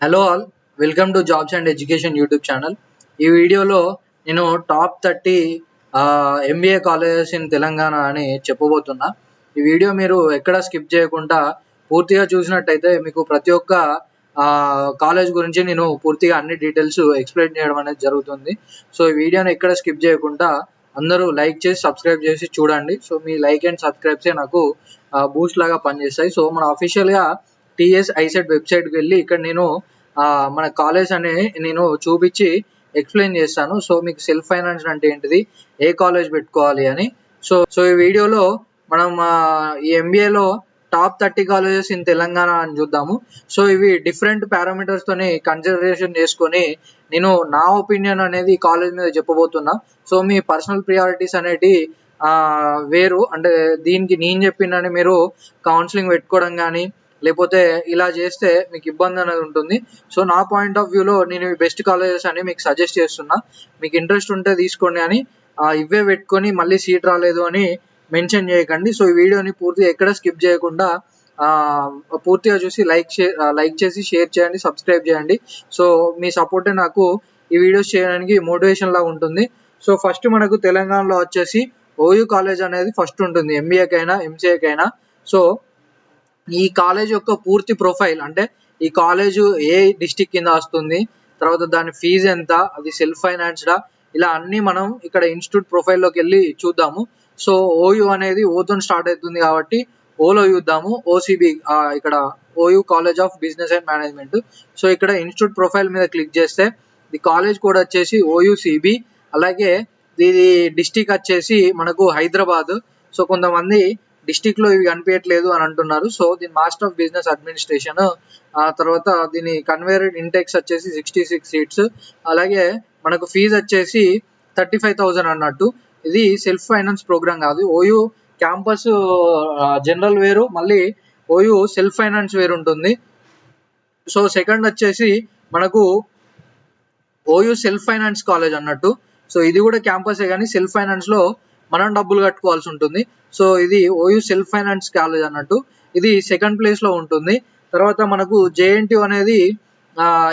Hello all, welcome to jobs and education YouTube channel. ఈ వీడియోలో నేను top 30 MBA colleges in Telangana అని చెప్పబోతున్నా. ఈ వీడియో మీరు ఎక్కడ స్కిప్ చేయకుండా పూర్తిగా చూసినట్టయితే మీకు ప్రతి ఒక్క కాలేజ్ గురించి నేను పూర్తిగా అన్ని డీటెయిల్స్ ఎక్స్ప్లెయిన్ చేయడం అనేది జరుగుతుంది. సో ఈ వీడియోని ఎక్కడ స్కిప్ చేయకుండా అందరూ లైక్ చేసి సబ్స్క్రైబ్ చేసి చూడండి. సో మీ లైక్ అండ్ సబ్స్క్రైబ్సే నాకు బూస్ట్ లాగా పనిచేస్తాయి. సో మన అఫీషియల్గా టీఎస్ ఐసెట్ వెబ్సైట్కి వెళ్ళి ఇక్కడ నేను మన కాలేజ్ అనే నేను చూపించి ఎక్స్ప్లెయిన్ చేస్తాను. సో మీకు సెల్ఫ్ ఫైనాన్స్ అంటే ఏంటిది, ఏ కాలేజ్ పెట్టుకోవాలి అని. సో ఈ వీడియోలో మనం ఈ ఎంబీఏలో టాప్ 30 కాలేజెస్ ఇన్ తెలంగాణ అని చూద్దాము. సో ఇవి డిఫరెంట్ పారామీటర్స్ తోని కన్సిడరేషన్ చేసుకొని నేను నా ఒపీనియన్ అనేది కాలేజ్ మీద చెప్పబోతున్నా. సో మీ పర్సనల్ ప్రియారిటీస్ అనేటి వేరు, అంటే దీనికి నేను చెప్పిందని మీరు కౌన్సిలింగ్ పెట్టుకోవడం కానీ లేకపోతే ఇలా చేస్తే మీకు ఇబ్బంది అనేది ఉంటుంది. సో నా పాయింట్ ఆఫ్ వ్యూలో నేను బెస్ట్ కాలేజెస్ అని మీకు సజెస్ట్ చేస్తున్నా. మీకు ఇంట్రెస్ట్ ఉంటే తీసుకోండి అని ఇవే పెట్టుకొని మళ్ళీ సీట్ రాలేదు అని మెన్షన్ చేయకండి. సో ఈ వీడియోని పూర్తిగా ఎక్కడ స్కిప్ చేయకుండా పూర్తిగా చూసి లైక్ చేసి షేర్ చేయండి, సబ్స్క్రైబ్ చేయండి. సో మీ సపోర్టే నాకు ఈ వీడియోస్ చేయడానికి మోటివేషన్ లాగా ఉంటుంది. సో ఫస్ట్ మనకు తెలంగాణలో వచ్చేసి ఓయూ కాలేజ్ అనేది ఫస్ట్ ఉంటుంది, ఎంబీఏకైనా ఎంసీఏకైనా. సో ఈ కాలేజ్ యొక్క పూర్తి ప్రొఫైల్, అంటే ఈ కాలేజ్ ఏ డిస్టిక్ కింద వస్తుంది, తర్వాత దాని ఫీజు ఎంత, అది సెల్ఫ్ ఫైనాన్స్డా, ఇలా అన్ని మనం ఇక్కడ ఇన్స్టిట్యూట్ ప్రొఫైల్లోకి వెళ్ళి చూద్దాము. సో ఓయూ అనేది ఓతో స్టార్ట్ అవుతుంది కాబట్టి ఓలో చూద్దాము. ఓసిబి ఇక్కడ OU college of business and management. So ఇక్కడ ఇన్స్టిట్యూట్ ప్రొఫైల్ మీద క్లిక్ చేస్తే ది కాలేజ్ కోడ్ వచ్చేసి ఓయూసిబి, అలాగే ఇది డిస్టిక్ వచ్చేసి మనకు హైదరాబాద్. సో కొంతమంది డిస్టిక్ లో ఇవి కనిపించట్లేదు అని అంటున్నారు. సో దీని మాస్టర్ ఆఫ్ బిజినెస్ అడ్మినిస్ట్రేషన్, తర్వాత దీని కన్వేర్డ్ ఇంటెక్స్ వచ్చేసి 66 సీట్స్, అలాగే మనకు ఫీజు వచ్చేసి 35,000 అన్నట్టు. ఇది సెల్ఫ్ ఫైనాన్స్ ప్రోగ్రామ్ కాదు. ఓయూ క్యాంపస్ జనరల్ వేరు, మళ్ళీ ఓయూ సెల్ఫ్ ఫైనాన్స్ వేరు ఉంటుంది. సో సెకండ్ వచ్చేసి మనకు ఓయూ సెల్ఫ్ ఫైనాన్స్ కాలేజ్ అన్నట్టు. సో ఇది కూడా క్యాంపసే కానీ సెల్ఫ్ ఫైనాన్స్ లో మనం డబ్బులు కట్టుకోవాల్సి ఉంటుంది. సో ఇది ఓయూ సెల్ఫ్ ఫైనాన్స్ కాలేజ్ అన్నట్టు. ఇది సెకండ్ ప్లేస్ లో ఉంటుంది. తర్వాత మనకు జేఎన్టీయూ అనేది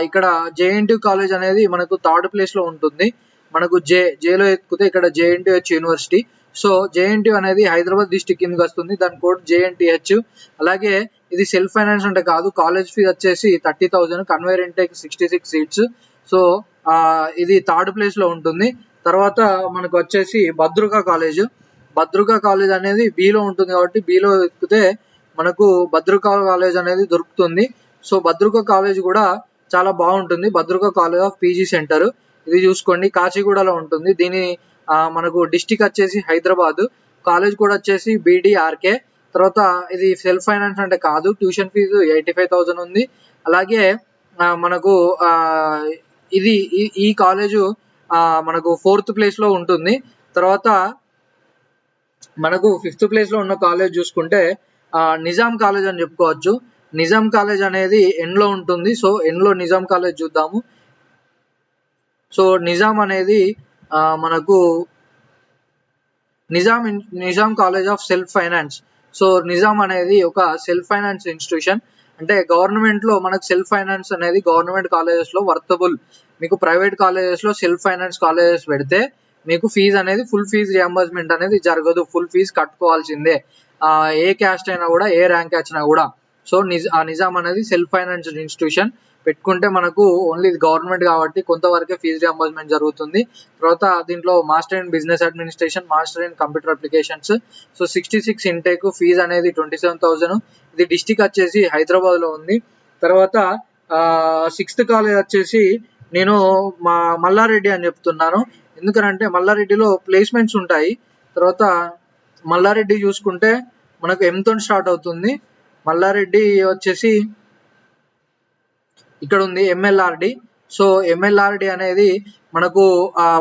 ఇక్కడ జేఎన్టీయూ కాలేజ్ అనేది మనకు థర్డ్ ప్లేస్ లో ఉంటుంది. మనకు జేలో ఎత్తుకుతే ఇక్కడ జేఎన్టీహెచ్ యూనివర్సిటీ. సో జేఎన్టీయూ అనేది హైదరాబాద్ డిస్టిక్ కిందకి వస్తుంది, దాని కోడ్ జేఎన్టీహెచ్. అలాగే ఇది సెల్ఫ్ ఫైనాన్స్ అంటే కాదు. కాలేజ్ ఫీజు వచ్చేసి 30,000, కన్వేర్ ఇంటేక్ 66 సీట్స్. సో ఇది థర్డ్ ప్లేస్ లో ఉంటుంది. తర్వాత మనకు వచ్చేసి భద్రకా కాలేజ్ అనేది బిలో ఉంటుంది కాబట్టి బిలో ఎక్కితే మనకు భద్రకా కాలేజ్ అనేది దొరుకుతుంది. సో భద్రకా కాలేజ్ కూడా చాలా బాగుంటుంది. భద్రకా కాలేజ్ ఆఫ్ పీజీ సెంటర్, ఇది చూసుకోండి, కాచిగూడలో ఉంటుంది. దీని మనకు డిస్టిక్ వచ్చేసి హైదరాబాద్, కాలేజ్ కూడా వచ్చేసి బీడీఆర్కే. తర్వాత ఇది సెల్ఫ్ ఫైనాన్స్ అంటే కాదు, ట్యూషన్ ఫీజు 85,000 ఉంది. అలాగే మనకు ఇది ఈ కాలేజు మనకు 4th ప్లేస్ లో ఉంటుంది. తర్వాత మనకు 5th ప్లేస్ లో ఉన్న కాలేజ్ చూసుకుంటే నిజాం కాలేజ్ అని చెప్పుకోవచ్చు. నిజాం కాలేజ్ అనేది ఎన్ లో ఉంటుంది. సో ఎన్ లో నిజాం కాలేజ్ చూద్దాము. సో నిజాం అనేది మనకు Nizam college of self finance. So Nizam అనేది ఒక సెల్ఫ్ ఫైనాన్స్ ఇన్స్టిట్యూషన్. అంటే గవర్నమెంట్ లో మనకు సెల్ఫ్ ఫైనాన్స్ అనేది గవర్నమెంట్ కాలేజెస్ లో వర్తబుల్. మీకు ప్రైవేట్ కాలేజెస్ లో సెల్ఫ్ ఫైనాన్స్ కాలేజెస్ పెడితే మీకు ఫీజు అనేది ఫుల్ ఫీజు రియంబర్స్మెంట్ అనేది జరగదు, ఫుల్ ఫీజు కట్టుకోవాల్సిందే. ఏ క్యాస్ట్ అయినా కూడా, ఏ ర్యాంక్ వచ్చినా కూడా. సో నిజాం అనేది సెల్ఫ్ ఫైనాన్స్ ఇన్స్టిట్యూషన్ పెట్టుకుంటే మనకు ఓన్లీ గవర్నమెంట్ కాబట్టి కొంతవరకే ఫీజు రియంబర్స్మెంట్ జరుగుతుంది. తర్వాత దీంట్లో master in business administration, master in computer applications. So 66 intake, fee అనేది 27,000. ఇది డిస్టిక్ వచ్చేసి హైదరాబాద్ లో ఉంది. తర్వాత 6th కాలేజ్ వచ్చేసి నేను మల్లారెడ్డి అని చెప్తున్నాను, ఎందుకంటే మల్లారెడ్డిలో ప్లేస్మెంట్స్ ఉంటాయి. తర్వాత మల్లారెడ్డి చూసుకుంటే మనకు ఎంతో స్టార్ట్ అవుతుంది. మల్లారెడ్డి వచ్చేసి ఇక్కడ ఉంది ఎంఎల్ఆర్డి. సో ఎంఎల్ఆర్డి అనేది మనకు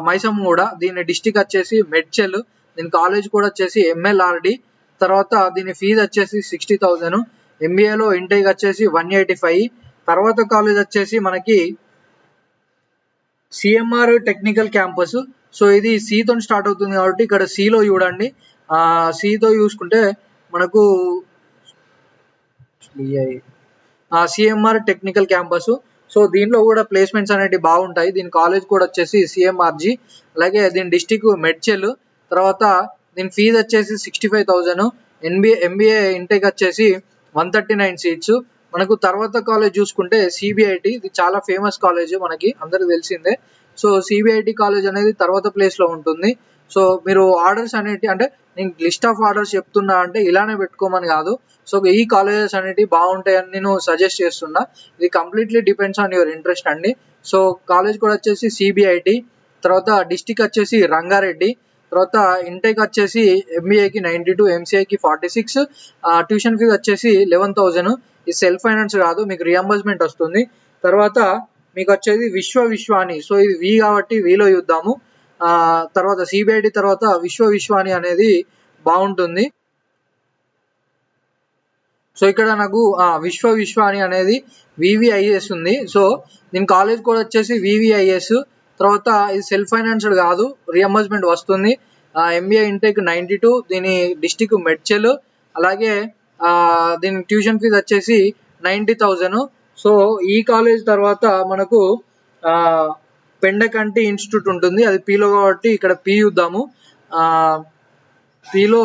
మైసమ్మగూడ, దీని డిస్టిక్ వచ్చేసి మెడ్చల్, దీని కాలేజ్ కూడా వచ్చేసి ఎంఎల్ఆర్డి. తర్వాత దీని ఫీజు వచ్చేసి 60,000. ఎంబీఏలో ఇంటేక్ వచ్చేసి 185. తర్వాత కాలేజ్ వచ్చేసి మనకి సిఎంఆర్ టెక్నికల్ క్యాంపస్. సో ఇది సితో స్టార్ట్ అవుతుంది కాబట్టి ఇక్కడ సిలో చూడండి. సితో చూసుకుంటే మనకు సిఎంఆర్ టెక్నికల్ క్యాంపస్. సో దీంట్లో కూడా ప్లేస్మెంట్స్ అనేవి బాగుంటాయి. దీని కాలేజ్ కూడా వచ్చేసి సిఎంఆర్జీ, అలాగే దీని డిస్టిక్ మెడ్చల్. తర్వాత దీని ఫీజు వచ్చేసి 65,000. ఎంబీఏ ఇంటేక్ వచ్చేసి 139 సీట్స్. మనకు తర్వాత కాలేజ్ చూసుకుంటే సిబిఐటి, ఇది చాలా ఫేమస్ కాలేజ్, మనకి అందరికి తెలిసిందే. సో సిబిఐటి కాలేజ్ అనేది తర్వాత ప్లేస్ లో ఉంటుంది. సో మీరు ఆర్డర్స్ అనేటి, అంటే నేను లిస్ట్ ఆఫ్ ఆర్డర్స్ చెప్తున్నా అంటే ఇలానే పెట్టుకోమని కాదు. సో ఈ కాలేజెస్ అనేటివి బాగుంటాయని నేను సజెస్ట్ చేస్తున్నా. ఇది completely depends on your interest అండి. సో కాలేజ్ కూడా వచ్చేసి సిబిఐటి, తర్వాత డిస్టిక్ వచ్చేసి రంగారెడ్డి, తర్వాత ఇంటేక్ వచ్చేసి ఎంబీఏకి 92, ఎంసీఏకి 46, ట్యూషన్ ఫీజు వచ్చేసి 11,000. ఇది సెల్ఫ్ ఫైనాన్స్ కాదు, మీకు రియంబర్స్మెంట్ వస్తుంది. తర్వాత మీకు వచ్చేది విశ్వాని, సో ఇది వి కాబట్టి విలో చూద్దాము. తర్వాత సిబిఐటి తర్వాత విశ్వాని అనేది బాగుంటుంది. సో ఇక్కడ నాకు విశ్వాని అనేది వివిఐఎస్ ఉంది. సో దీని కాలేజ్ కూడా వచ్చేసి వివిఐఎస్. తర్వాత ఇది సెల్ఫ్ ఫైనాన్స్డ్ కాదు, రియంబర్స్మెంట్ వస్తుంది. ఎంబీఏ ఇంటేక్ 92, దీని డిస్టిక్ మెడ్చల్, అలాగే దీని ట్యూషన్ ఫీజు వచ్చేసి 90,000. సో ఈ కాలేజ్ తర్వాత మనకు పెండకంటి ఇన్స్టిట్యూట్ ఉంటుంది, అది పీలో కాబట్టి ఇక్కడ పీ చూద్దాము. పీలో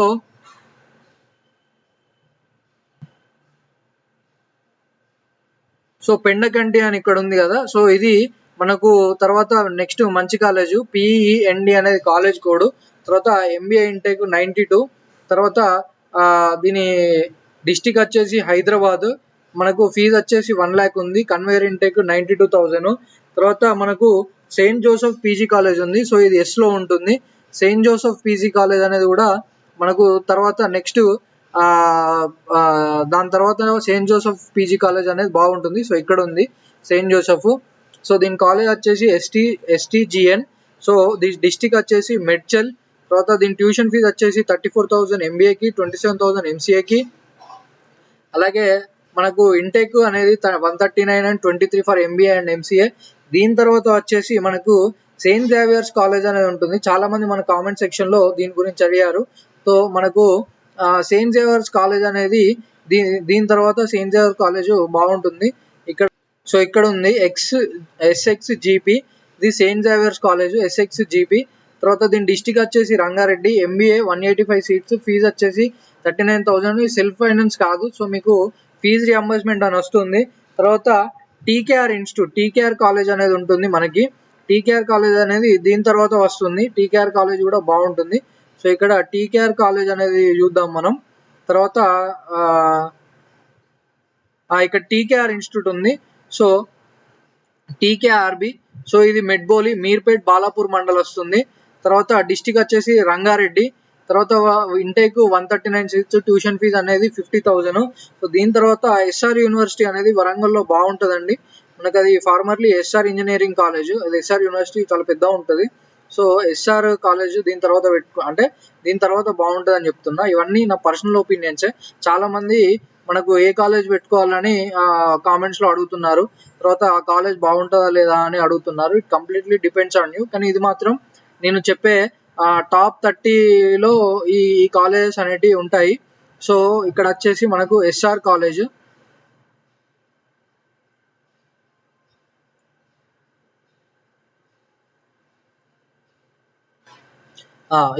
సో పెండకంటి అని ఇక్కడ ఉంది కదా, సో ఇది మనకు తర్వాత నెక్స్ట్ మంచి కాలేజ్ పిఈఎన్డి అనేది కాలేజ్ కోడ్. తర్వాత ఎంబీఏ ఇంటేక్ 92, తర్వాత దీని డిస్టిక్ వచ్చేసి హైదరాబాద్, మనకు ఫీజు వచ్చేసి 1 lakh ఉంది. Conveyor intake 92,000. తర్వాత మనకు సెయింట్ జోసెఫ్ పీజీ కాలేజ్ ఉంది, సో ఇది ఎస్ లో ఉంటుంది. సెయింట్ జోసెఫ్ పీజీ కాలేజ్ అనేది కూడా మనకు తర్వాత నెక్స్ట్ దాని తర్వాత సెయింట్ జోసెఫ్ పీజీ కాలేజ్ అనేది బాగుంటుంది. సో ఇక్కడ ఉంది సెయింట్ జోసెఫ్. సో దీని కాలేజ్ వచ్చేసి ఎస్టీజిఎన్. సో దీని డిస్టిక్ వచ్చేసి మెడ్చల్. తర్వాత దీని ట్యూషన్ ఫీజు వచ్చేసి 34,000 ఎంబీఏకి, 27,000 ఎంసీఏకి. అలాగే మనకు ఇంటేక్ అనేది 139 and 23 for MBA and MCA. దీని తర్వాత వచ్చేసి మనకు సెయింట్ జేవియర్స్ కాలేజ్ అనేది ఉంటుంది. చాలా మంది మన కామెంట్ సెక్షన్ లో దీని గురించి అడిగారు. సో మనకు సెయింట్ జేవియర్స్ కాలేజ్ అనేది దీని తర్వాత సెయింట్ జేవియర్ కాలేజ్ బాగుంటుంది. ఇక్కడ ఉంది ఎస్ఎక్స్జిపి, ఇది సెయింట్ జేవియర్స్ కాలేజ్ ఎస్ఎక్స్జిపి. తర్వాత దీని డిస్టిక్ వచ్చేసి రంగారెడ్డి, ఎంబీఏ 185 సీట్స్, ఫీజు వచ్చేసి 39,000. సెల్ఫ్ ఫైనాన్స్ కాదు, సో మీకు ఫీజు రియంబర్స్మెంట్ అని వస్తుంది. తర్వాత టీకేఆర్ ఇన్స్టిట్యూట్, టీకేఆర్ కాలేజ్ అనేది ఉంటుంది మనకి. టీకేఆర్ కాలేజ్ అనేది దీని తర్వాత వస్తుంది. టీకేఆర్ కాలేజ్ కూడా బాగుంటుంది. సో ఇక్కడ టీకేఆర్ కాలేజ్ అనేది చూద్దాం మనం. తర్వాత ఇక్కడ టీకేఆర్ ఇన్స్టిట్యూట్ ఉంది. సో టీకేఆర్బి, సో ఇది మెడ్బోలి, మీర్పేట్, బాలాపూర్ మండల్ వస్తుంది. తర్వాత డిస్టిక్ వచ్చేసి రంగారెడ్డి. తర్వాత ఇంటేక్ 139 సీట్స్, ట్యూషన్ ఫీజు అనేది 50,000. సో దీని తర్వాత ఎస్ఆర్ యూనివర్సిటీ అనేది వరంగల్లో బాగుంటుందండి. మనకు అది ఫార్మర్లీ ఎస్ఆర్ ఇంజనీరింగ్ కాలేజ్, అది ఎస్ఆర్ యూనివర్సిటీ చాలా పెద్ద ఉంటుంది. సో ఎస్ఆర్ కాలేజ్ దీని తర్వాత అంటే దీని తర్వాత బాగుంటుంది అని చెప్తున్నా. ఇవన్నీ నా పర్సనల్ ఒపీనియన్సే. చాలా మంది మనకు ఏ కాలేజ్ పెట్టుకోవాలని కామెంట్స్ లో అడుగుతున్నారు. తర్వాత ఆ కాలేజ్ బాగుంటుందా లేదా అని అడుగుతున్నారు. It completely depends on you. కానీ ఇది మాత్రం నేను చెప్పే టాప్ 30లో ఈ కాలేజెస్ అనేటివి ఉంటాయి. సో ఇక్కడ వచ్చేసి మనకు ఎస్ఆర్ కాలేజ్,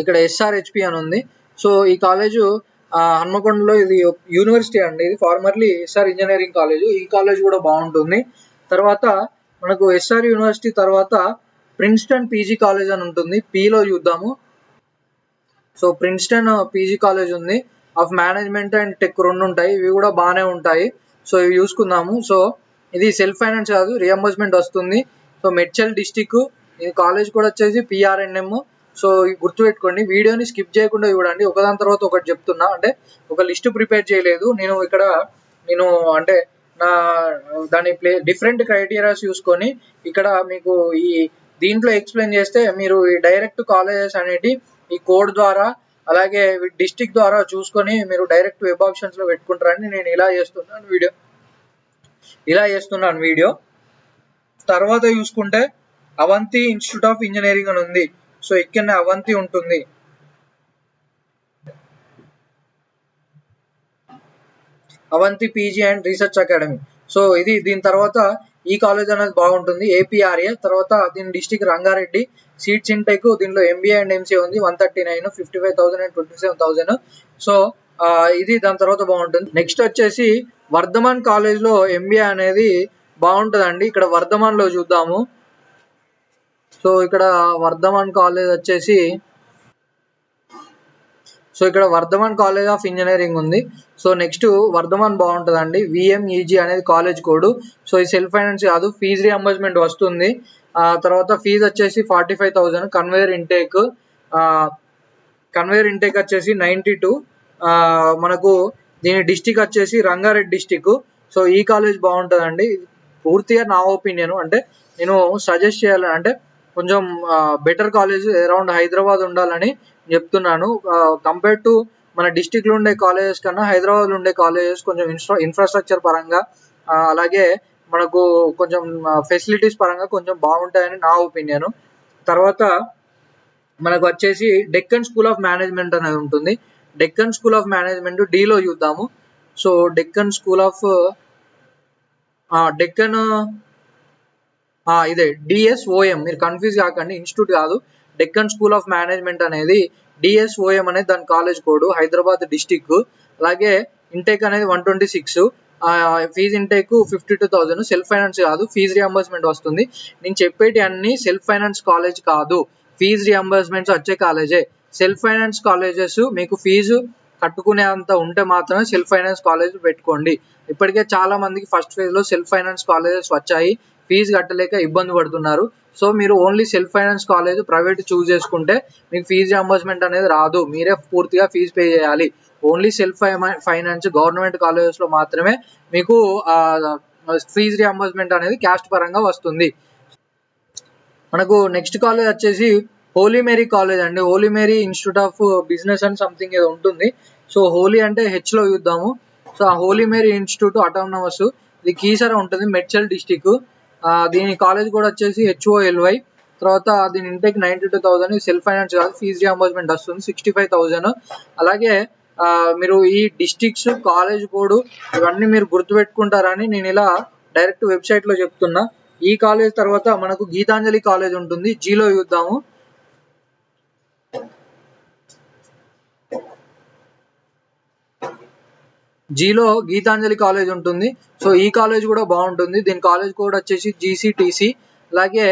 ఇక్కడ ఎస్ఆర్హెచ్పి అని ఉంది. సో ఈ కాలేజు హన్మకొండలో, ఇది యూనివర్సిటీ అండి, ఇది ఫార్మర్లీ ఎస్ఆర్ ఇంజనీరింగ్ కాలేజ్. ఈ కాలేజ్ కూడా బాగుంటుంది. తర్వాత మనకు ఎస్ఆర్ యూనివర్సిటీ తర్వాత ప్రిన్స్టన్ పీజీ కాలేజ్ అని ఉంటుంది, పీలో చూద్దాము. సో ప్రిన్స్టన్ పీజీ కాలేజ్ ఉంది, ఆఫ్ మేనేజ్మెంట్ అండ్ టెక్ 2 ఉంటాయి, ఇవి కూడా బాగానే ఉంటాయి. సో ఇవి చూసుకుందాము. సో ఇది సెల్ఫ్ ఫైనాన్స్ కాదు, రియంబర్స్మెంట్ వస్తుంది. సో మెడ్చల్ డిస్టిక్, ఈ కాలేజ్ కూడా వచ్చేసి పిఆర్ఎన్ఎం. సో గుర్తుపెట్టుకోండి, వీడియోని స్కిప్ చేయకుండా చూడండి, ఒకదాని తర్వాత ఒకటి చెప్తున్నా. అంటే ఒక లిస్ట్ ప్రిపేర్ చేయలేదు నేను ఇక్కడ, అంటే దాని డిఫరెంట్ క్రైటీరియాస్ చూసుకొని ఇక్కడ మీకు ఈ దీంట్లో ఎక్స్ప్లెయిన్ చేస్తే మీరు ఈ డైరెక్ట్ కాలేజెస్ అనేటి ఈ కోడ్ ద్వారా అలాగే డిస్టిక్ ద్వారా చూసుకొని మీరు డైరెక్ట్ వెబ్ ఆప్షన్స్ లో పెట్టుకుంటారని నేను ఇలా చేస్తున్నాను వీడియో. తర్వాత చూసుకుంటే అవంతి ఇన్స్టిట్యూట్ ఆఫ్ ఇంజనీరింగ్ అని ఉంది. సో ఇక్కడనే అవంతి ఉంటుంది. Avanti PG and research academy. So ఇది దీని తర్వాత ఈ కాలేజ్ అనేది బాగుంటుంది, ఏపీఆర్ఏ. తర్వాత దీని డిస్టిక్ రంగారెడ్డి. సీట్స్ ఇంటేక్ దీనిలో ఎంబీఏ అండ్ ఎంసీఏ ఉంది, 139, 55,000 అండ్ 27,000. సో ఇది దాని తర్వాత బాగుంటుంది. నెక్స్ట్ వచ్చేసి వర్ధమాన్ కాలేజ్ లో ఎంబీఏ అనేది బాగుంటుందండి. ఇక్కడ వర్ధమాన్ లో చూద్దాము. సో ఇక్కడ వర్ధమాన్ కాలేజ్ వచ్చేసి ఇక్కడ వర్ధమాన్ కాలేజ్ ఆఫ్ ఇంజనీరింగ్ ఉంది. సో నెక్స్ట్ వర్ధమాన్ బాగుంటుందండి. విఎంఈజీ అనేది కాలేజ్ కోడ్. సో ఈ సెల్ఫ్ ఫైనాన్స్ కాదు, ఫీజు రియంబర్స్మెంట్ వస్తుంది. తర్వాత ఫీజు వచ్చేసి 45,000. కన్వేయర్ ఇంటేక్ వచ్చేసి 92. మనకు దీని డిస్టిక్ వచ్చేసి రంగారెడ్డి డిస్టిక్. సో ఈ కాలేజ్ బాగుంటుందండి. పూర్తిగా నా ఒపీనియన్, అంటే నేను సజెస్ట్ చేయాలని, అంటే కొంచెం బెటర్ కాలేజ్ అరౌండ్ హైదరాబాద్ ఉండాలని చెప్తున్నాను. కంపేర్ టు మన డిస్టిక్ లో ఉండే కాలేజెస్ కన్నా హైదరాబాద్ లో ఉండే కాలేజెస్ కొంచెం ఇన్ఫ్రాస్ట్రక్చర్ పరంగా, అలాగే మనకు కొంచెం ఫెసిలిటీస్ పరంగా కొంచెం బాగుంటాయని నా ఒపీనియన్. తర్వాత మనకు వచ్చేసి డెక్కన్ స్కూల్ ఆఫ్ మేనేజ్మెంట్ అనేది ఉంటుంది. డెక్కన్ స్కూల్ ఆఫ్ మేనేజ్మెంట్ డీలో చూద్దాము. So Deccan school of Deccan ఇదే డిఎస్ఓఎం, మీరు కన్ఫ్యూజ్ కాకండి, ఇన్స్టిట్యూట్ కాదు. డెక్కన్ స్కూల్ ఆఫ్ మేనేజ్మెంట్ అనేది డిఎస్ఓఎం అనేది దాని కాలేజ్ కోడ్, హైదరాబాద్ డిస్టిక్. అలాగే ఇంటేక్ అనేది 126. Fee intake 52,000. సెల్ఫ్ ఫైనాన్స్ కాదు, ఫీజు రియంబర్స్మెంట్ వస్తుంది. నేను చెప్పేటి అన్ని సెల్ఫ్ ఫైనాన్స్ కాలేజ్ కాదు, ఫీజు రియంబర్స్మెంట్స్ వచ్చే కాలేజే. సెల్ఫ్ ఫైనాన్స్ కాలేజెస్ మీకు ఫీజు కట్టుకునే అంత ఉంటే మాత్రమే సెల్ఫ్ ఫైనాన్స్ కాలేజ్ పెట్టుకోండి. ఇప్పటికే చాలా మందికి ఫస్ట్ ఫేజ్ లో సెల్ఫ్ ఫైనాన్స్ కాలేజెస్ వచ్చాయి, ఫీజు కట్టలేక ఇబ్బంది పడుతున్నారు. సో మీరు only self finance college private choose చేసుకుంటే మీకు ఫీజు రియంబర్స్మెంట్ అనేది రాదు, మీరే పూర్తిగా ఫీజు పే చేయాలి. Only self finance government colleges లో మాత్రమే మీకు ఫీజు రియంబర్స్మెంట్ అనేది క్యాస్ట్ పరంగా వస్తుంది. మనకు నెక్స్ట్ కాలేజ్ వచ్చేసి హోలీ మేరీ కాలేజ్ అండి. Holy Mary institute of business and something ఏదో ఉంటుంది. సో హోలీ అంటే హెచ్ లో చూద్దాము. సో ఆ హోలీ మేరీ ఇన్స్టిట్యూట్ అటానమస్, ఇది కీసర ఉంటుంది, మెడ్చల్ డిస్టిక్. దీని కాలేజ్ కూడా వచ్చేసి HOLY. తర్వాత దీని ఇంటేక్ 92,000. సెల్ఫ్ ఫైనాన్స్ కాదు, ఫీజు రియంబర్స్మెంట్ వస్తుంది 65,000. అలాగే మీరు ఈ డిస్టిక్స్, కాలేజ్ కోడ్ ఇవన్నీ మీరు గుర్తుపెట్టుకుంటారని నేను ఇలా డైరెక్ట్ వెబ్సైట్ లో చెప్తున్నా. ఈ కాలేజ్ తర్వాత మనకు గీతాంజలి కాలేజ్ ఉంటుంది, జీలో చూద్దాము. జీలో గీతాంజలి కాలేజ్ ఉంటుంది. సో ఈ కాలేజ్ కూడా బాగుంటుంది. దీని కాలేజ్ కోడ్ వచ్చేసి GCTC. అలాగే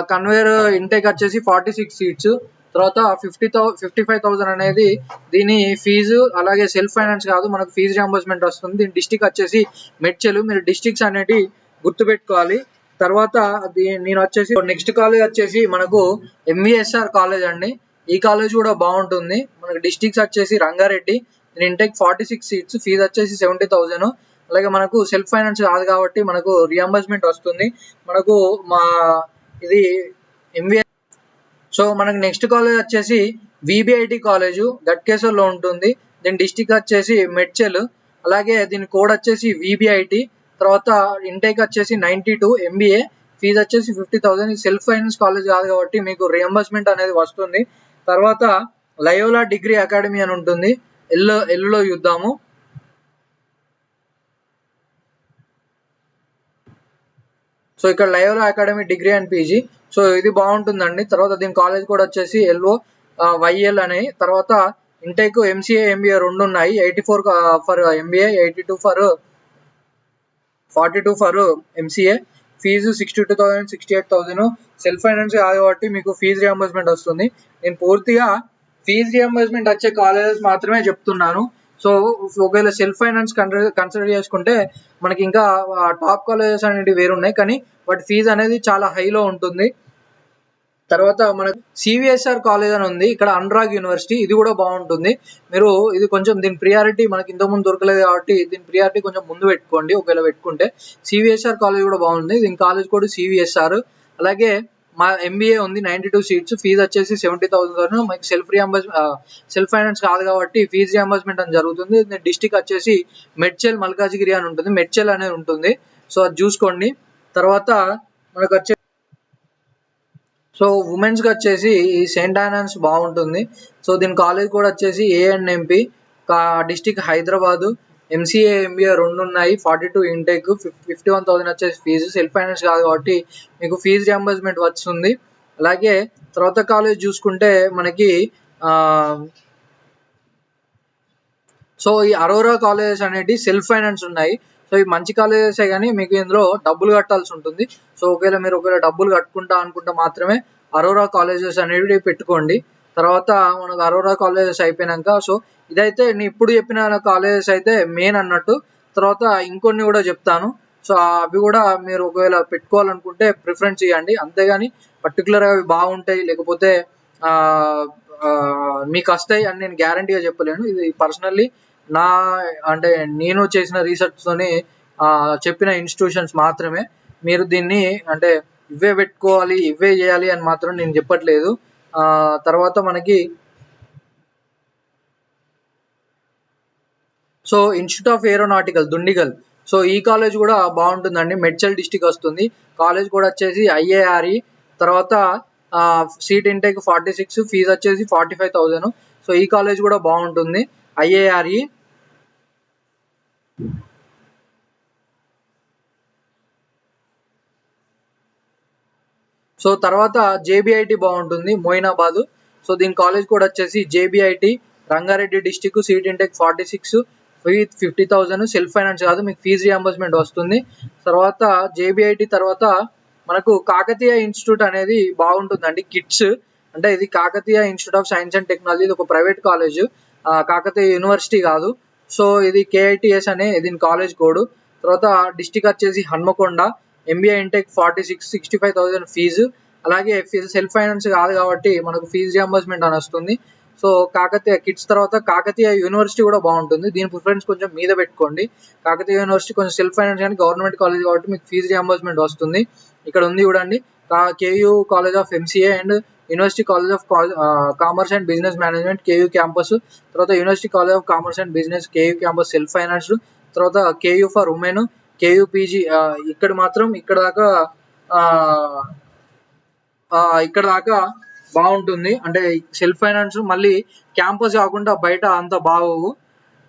కన్వేర్ ఇంటేక్ వచ్చేసి 46 సీట్స్. తర్వాత 55,000 అనేది దీని ఫీజు. అలాగే సెల్ఫ్ ఫైనాన్స్ కాదు, మనకు ఫీజు రియంబర్స్మెంట్ వస్తుంది. దీని డిస్టిక్ వచ్చేసి మెడ్చల్. మీరు డిస్టిక్స్ అనేవి గుర్తుపెట్టుకోవాలి. తర్వాత నేను వచ్చేసి నెక్స్ట్ కాలేజ్ వచ్చేసి మనకు MVSR కాలేజ్ అండి. ఈ కాలేజ్ కూడా బాగుంటుంది. మనకు డిస్టిక్స్ వచ్చేసి రంగారెడ్డి. దీని ఇంటేక్ 46 సీట్స్, ఫీజు వచ్చేసి 70,000. అలాగే మనకు సెల్ఫ్ ఫైనాన్స్ కాదు కాబట్టి మనకు రియంబర్స్మెంట్ వస్తుంది. మనకు ఇది MVSR. సో మనకు నెక్స్ట్ కాలేజ్ వచ్చేసి VBIT కాలేజ్, గట్కేసర్లో ఉంటుంది. దీని డిస్టిక్ వచ్చేసి మెడ్చల్. అలాగే దీని కోడ్ వచ్చేసి VBIT. తర్వాత ఇంటేక్ వచ్చేసి 92, MBA, ఫీజు వచ్చేసి 50,000. సెల్ఫ్ ఫైనాన్స్ కాలేజ్ కాదు కాబట్టి మీకు రియంబర్స్మెంట్ అనేది వస్తుంది. తర్వాత లయోలా డిగ్రీ అకాడమీ అని ఉంటుంది, ఎల్లులో చూద్దాము. సో ఇక్కడ Loyola academy degree and PG. So ఇది బాగుంటుందండి. తర్వాత దీని కాలేజ్ కూడా వచ్చేసి LOYL అని. తర్వాత ఇంటేక్ MCA, MBA రెండు ఉన్నాయి. 84 for MBA, 42 for MCA. Fee 62,000, 68,000. Self finance కాదు కాబట్టి మీకు ఫీజు రియంబర్స్మెంట్ వస్తుంది. నేను పూర్తిగా ఫీజు రియంబర్స్మెంట్ వచ్చే కాలేజెస్ మాత్రమే చెప్తున్నాను. సో ఒకవేళ సెల్ఫ్ ఫైనాన్స్ కన్సిడర్ చేసుకుంటే మనకి ఇంకా టాప్ కాలేజెస్ అనేవి వేరున్నాయి, కానీ వాటి ఫీజు అనేది చాలా హైలో ఉంటుంది. తర్వాత మనకు CVSR కాలేజ్ అని ఉంది, ఇక్కడ అనురాగ్ యూనివర్సిటీ. ఇది కూడా బాగుంటుంది. మీరు ఇది కొంచెం దీని ప్రియారిటీ మనకి ఇంతకుముందు దొరకలేదు కాబట్టి దీని ప్రియారిటీ కొంచెం ముందు పెట్టుకోండి. ఒకవేళ పెట్టుకుంటే CVSR కాలేజ్ కూడా బాగుంది. దీని కాలేజ్ కూడా CVSR. అలాగే మా MBA ఉంది, 92 సీట్స్, ఫీజు వచ్చేసి 70,000. మనకి సెల్ఫ్ ఫైనాన్స్ కాదు కాబట్టి ఫీజు రియంబర్స్మెంట్ అని జరుగుతుంది. డిస్టిక్ వచ్చేసి మెడ్చల్, మల్కాజిగిరి అని ఉంటుంది, మెడ్చల్ అనేది ఉంటుంది. సో అది చూసుకోండి. తర్వాత మనకు వచ్చే సో ఉమెన్స్ కి వచ్చేసి ఈ సెయింట్ ఆనన్స్ బాగుంటుంది. సో దీని కాలేజ్ కూడా వచ్చేసి ANMP, district Hyderabad. MCA MBA రెండు ఉన్నాయి. 42 ఇంటేక్, 51,000 వచ్చేసి ఫీజు. సెల్ఫ్ ఫైనాన్స్ కాదు కాబట్టి మీకు ఫీజు రియంబర్స్మెంట్ వస్తుంది. అలాగే తర్వాత కాలేజ్ చూసుకుంటే మనకి సో ఈ అరోరా కాలేజెస్ అనేవి సెల్ఫ్ ఫైనాన్స్ ఉన్నాయి. సో ఇవి మంచి కాలేజెసే కానీ మీకు ఇందులో డబ్బులు కట్టాల్సి ఉంటుంది. సో ఒకవేళ డబ్బులు కట్టుకుంటా అనుకుంటే మాత్రమే అరోరా కాలేజెస్ అనేవి పెట్టుకోండి. తర్వాత మనకు అరోరా కాలేజెస్ అయిపోయినాక సో ఇదైతే నేను ఇప్పుడు చెప్పిన కాలేజెస్ అయితే మెయిన్ అన్నట్టు. తర్వాత ఇంకొన్ని కూడా చెప్తాను. సో అవి కూడా మీరు ఒకవేళ పెట్టుకోవాలనుకుంటే ప్రిఫరెన్స్ ఇవ్వండి. అంతేగాని పర్టికులర్గా అవి బాగుంటాయి లేకపోతే మీకు వస్తాయి అని నేను గ్యారంటీగా చెప్పలేను. ఇది పర్సనల్లీ అంటే నేను చేసిన రీసెర్చ్తోనే చెప్పిన ఇన్స్టిట్యూషన్స్ మాత్రమే. మీరు దీన్ని అంటే ఇవే పెట్టుకోవాలి ఇవే చేయాలి అని మాత్రం నేను చెప్పట్లేదు. తర్వాత మనకి so institute of aeronautical Dundigal. So ఈ కాలేజ్ కూడా బాగుంటుందండి. మెడ్చల్ డిస్టిక్ వస్తుంది. కాలేజ్ కూడా వచ్చేసి IARE. తర్వాత సీట్ ఇంటేక్ 46, ఫీజు వచ్చేసి 45,000. సో ఈ కాలేజ్ కూడా బాగుంటుంది IARE. సో తర్వాత JBIT బాగుంటుంది మోయినాబాద్. సో దీని కాలేజ్ కూడా వచ్చేసి JBIT Rangareddy district, seat intake 46, fee 50,000. Self finance కాదు, మీకు ఫీజు రియంబర్స్మెంట్ వస్తుంది. తర్వాత JBIT తర్వాత మనకు కాకతీయ ఇన్స్టిట్యూట్ అనేది బాగుంటుందండి. కిట్స్ అంటే ఇది Kakatiya institute of science and technology. ఇది ఒక ప్రైవేట్ కాలేజ్, కాకతీయ యూనివర్సిటీ కాదు. సో ఇది KITS అనే దీని కాలేజ్ కోడ్. తర్వాత డిస్టిక్ వచ్చేసి హన్మకొండ. MBA intake 46, 65,000 fee. అలాగే సెల్ఫ్ ఫైనాన్స్ కాదు కాబట్టి మనకు ఫీజు రియంబర్స్మెంట్ అని వస్తుంది. సో కాకతీయ కిట్స్ తర్వాత కాకతీయ యూనివర్సిటీ కూడా బాగుంటుంది. దీని ప్రిఫరెన్స్ కొంచెం మీద పెట్టుకోండి. కాకతీయ యూనివర్సిటీ కొంచెం సెల్ఫ్ ఫైనాన్స్ కానీ గవర్నమెంట్ కాలేజ్ కాబట్టి మీకు ఫీజు రియంబర్స్మెంట్ వస్తుంది. ఇక్కడ ఉంది చూడండి, KU college of MCA and university college of commerce and business management KU campus. తర్వాత university college of commerce and business KU campus self finance. తర్వాత KU for women, KU PG. ఇక్కడ మాత్రం ఇక్కడ దాకా బాగుంటుంది. అంటే సెల్ఫ్ ఫైనాన్స్ మళ్ళీ campus కాకుండా బయట అంత బాగోవు.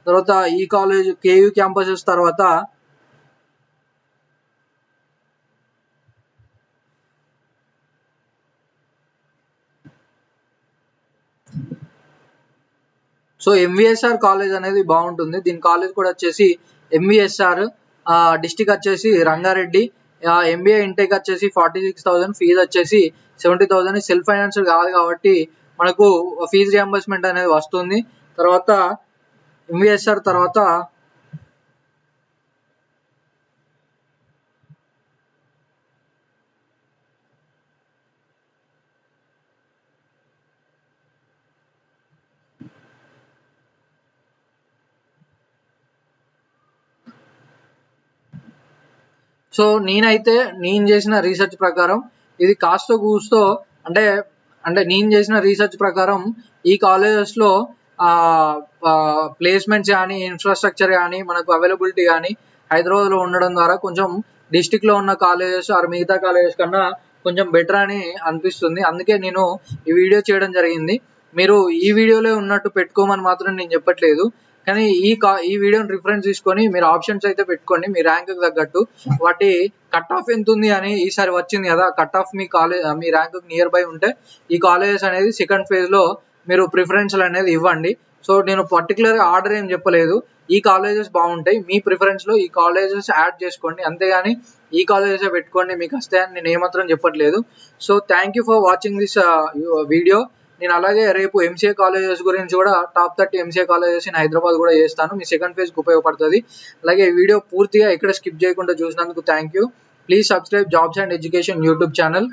తర్వాత ఈ కాలేజ్ KU క్యాంపసెస్ తర్వాత సో MVSR కాలేజ్ అనేది బాగుంటుంది. దీని కాలేజ్ కూడా వచ్చేసి MVSR, డిస్టిక్ వచ్చేసి రంగారెడ్డి. MBA ఇంటేక్ వచ్చేసి 46,000, ఫీజు వచ్చేసి 70,000. సెల్ఫ్ ఫైనాన్స్ కాదు కాబట్టి మనకు ఫీజు రియంబర్స్మెంట్ అనేది వస్తుంది. తర్వాత MVSR తర్వాత సో నేను చేసిన రీసెర్చ్ ప్రకారం ఇది కాస్త కూస్తో అంటే నేను చేసిన రీసెర్చ్ ప్రకారం ఈ కాలేజెస్లో ప్లేస్మెంట్స్ కానీ ఇన్ఫ్రాస్ట్రక్చర్ కానీ మనకు అవైలబిలిటీ కానీ హైదరాబాద్లో ఉండడం ద్వారా కొంచెం డిస్టిక్లో ఉన్న కాలేజెస్ ఆర్ మిగతా కాలేజెస్ కన్నా కొంచెం బెటర్ అని అనిపిస్తుంది. అందుకే నేను ఈ వీడియో చేయడం జరిగింది. మీరు ఈ వీడియోలో ఉన్నట్టు పెట్టుకోమని మాత్రం నేను చెప్పట్లేదు, కానీ ఈ వీడియోని రిఫరెన్స్ తీసుకొని మీరు ఆప్షన్స్ అయితే పెట్టుకోండి మీ ర్యాంక్కి తగ్గట్టు. వాటి కట్ ఆఫ్ ఎంత ఉంది అని ఈసారి వచ్చింది కదా, cut off me rank near by ఉంటే ఈ కాలేజెస్ అనేది సెకండ్ ఫేజ్లో మీరు ప్రిఫరెన్స్లు అనేది ఇవ్వండి. సో నేను పర్టికులర్ ఆర్డర్ ఏం చెప్పలేదు, ఈ కాలేజెస్ బాగుంటాయి మీ ప్రిఫరెన్స్లో ఈ కాలేజెస్ యాడ్ చేసుకోండి, అంతేగాని ఈ కాలేజెస్ పెట్టుకోండి మీకు వస్తాయని నేను ఏమాత్రం చెప్పట్లేదు. So thank you for watching this video. నేను అలాగే రేపు MCA కాలేజెస్ గురించి కూడా top 30 MCA colleges in Hyderabad కూడా చేస్తాను, మీ సెకండ్ ఫేజ్కి ఉపయోగపడుతుంది. అలాగే ఈ వీడియో పూర్తిగా ఎక్కడ స్కిప్ చేయకుండా చూసినందుకు thank you. Please subscribe jobs and education YouTube channel.